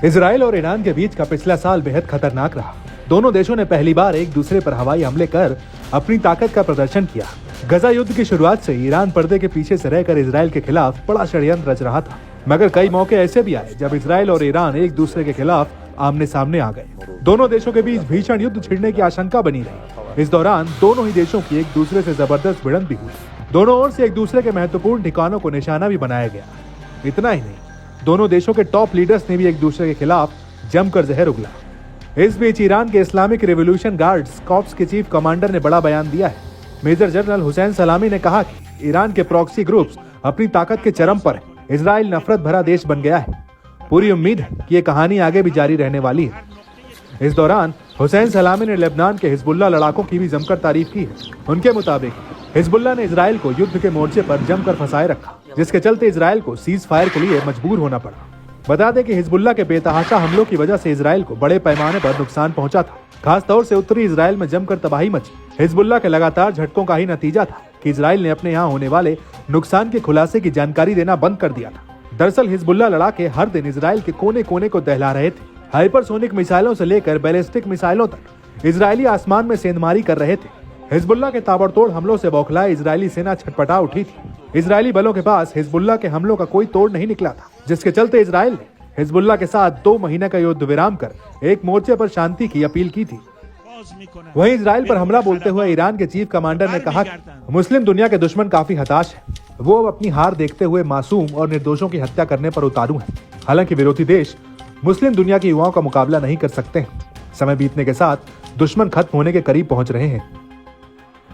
Israel और Iran के बीच का पिछला साल बेहद खतरनाक रहा। दोनों देशों ने पहली बार एक दूसरे पर हवाई हमले कर अपनी ताकत का प्रदर्शन किया। गजा युद्ध की शुरुआत से ईरान पर्दे के पीछे से रहकर इजराइल के खिलाफ बड़ा षड्यंत्र रच रहा था, मगर कई मौके ऐसे भी आए जब इजराइल और ईरान एक दूसरे के खिलाफ आमने सामने आ गए। दोनों देशों के बीच भीषण युद्ध छिड़ने की आशंका बनी रही। इस दौरान दोनों ही देशों की एक दूसरे से जबरदस्त भिड़ंत भी हुई। दोनों ओर से एक दूसरे के महत्वपूर्ण ठिकानों को निशाना भी बनाया गया। इतना ही नहीं, दोनों देशों के टॉप लीडर्स ने भी एक दूसरे के खिलाफ जमकर जहर उगला। इस बीच ईरान के इस्लामिक रिवॉल्यूशन गार्ड्स कॉर्प्स के चीफ कमांडर ने बड़ा बयान दिया है। मेजर जनरल हुसैन सलामी ने कहा कि ईरान के प्रॉक्सी ग्रुप्स अपनी ताकत के चरम पर है। इजराइल नफरत भरा देश बन गया है। पूरी उम्मीद है कि ये कहानी आगे भी जारी रहने वाली है। इस दौरान हुसैन सलामी ने लेबनान के हिजबुल्ला लड़ाकों की भी जमकर तारीफ की है। उनके मुताबिक हिजबुल्ला ने इजराइल को युद्ध के मोर्चे पर जमकर फंसाए रखा, जिसके चलते इजराइल को सीज फायर के लिए मजबूर होना पड़ा। बता दें कि हिजबुल्ला के बेतहाशा हमलों की वजह से इजराइल को बड़े पैमाने पर नुकसान पहुंचा था। खास तौर से उत्तरी इजराइल में जमकर तबाही मची। हिजबुल्ला के लगातार झटकों का ही नतीजा था कि इजराइल ने अपने यहाँ होने वाले नुकसान के खुलासे की जानकारी देना बंद कर दिया था। दरअसल हिजबुल्ला लड़ाके हर दिन इजराइल के कोने कोने को दहला रहे थे। हाइपरसोनिक मिसाइलों से लेकर बैलिस्टिक मिसाइलों तक इजरायली आसमान में सेंधमारी कर रहे थे। हिजबुल्ला के ताबड़तोड़ हमलों से बौखलाए इजरायली सेना छटपटा उठी थी। इजरायली बलों के पास हिजबुल्ला के हमलों का कोई तोड़ नहीं निकला था, जिसके चलते इजराइल ने हिजबुल्ला के साथ 2 महीने का युद्ध विराम कर एक मोर्चे पर शांति की अपील की थी। वहीं इजराइल पर हमला बोलते हुए ईरान के चीफ कमांडर ने कहा कि मुस्लिम दुनिया के दुश्मन काफी हताश है। वो अब अपनी हार देखते हुए मासूम और निर्दोषों की हत्या करने पर उतारू हैं। हालांकि विरोधी देश मुस्लिम दुनिया के युवाओं का मुकाबला नहीं कर सकते हैं। समय बीतने के साथ दुश्मन खत्म होने के करीब पहुंच रहे हैं।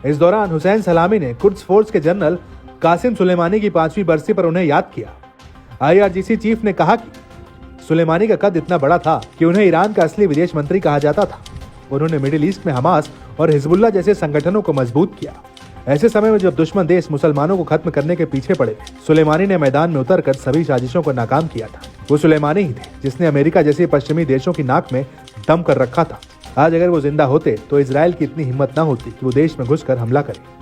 इस दौरान हुसैन सलामी ने कुड्स फोर्स के जनरल कासिम सुलेमानी की 5वीं बरसी पर उन्हें याद किया। IRGC चीफ ने कहा कि सुलेमानी का कद इतना बड़ा था कि उन्हें ईरान का असली विदेश मंत्री कहा जाता था। उन्होंने मिडिल ईस्ट में हमास और हिजबुल्ला जैसे संगठनों को मजबूत किया। ऐसे समय में जब दुश्मन देश मुसलमानों को खत्म करने के पीछे पड़े, सुलेमानी ने मैदान में उतरकर सभी साजिशों को नाकाम किया था। वो सुलेमानी ही थे जिसने अमेरिका जैसे पश्चिमी देशों की नाक में दम कर रखा था। आज अगर वो जिंदा होते तो इजराइल की इतनी हिम्मत न होती कि वो देश में घुसकर हमला करे।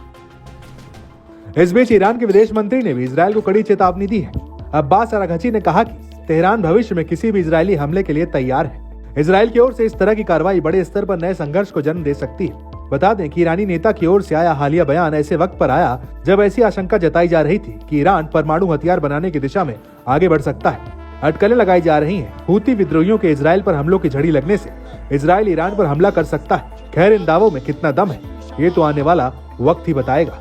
इस बीच ईरान के विदेश मंत्री ने भी इजराइल को कड़ी चेतावनी दी है। अब्बास अराघची ने कहा कि तेहरान भविष्य में किसी भी इजरायली हमले के लिए तैयार है। इजराइल की ओर से इस तरह की कार्रवाई बड़े स्तर पर नए संघर्ष को जन्म दे सकती है। बता दें कि ईरानी नेता की ओर से आया हालिया बयान ऐसे वक्त पर आया जब ऐसी आशंका जताई जा रही थी कि ईरान परमाणु हथियार बनाने की दिशा में आगे बढ़ सकता है। अटकलें लगाई जा रही हैं। हूती विद्रोहियों के इजराइल पर हमलों की झड़ी लगने से इजराइल ईरान पर हमला कर सकता है। खैर, इन दावों में कितना दम है ये तो आने वाला वक्त ही बताएगा।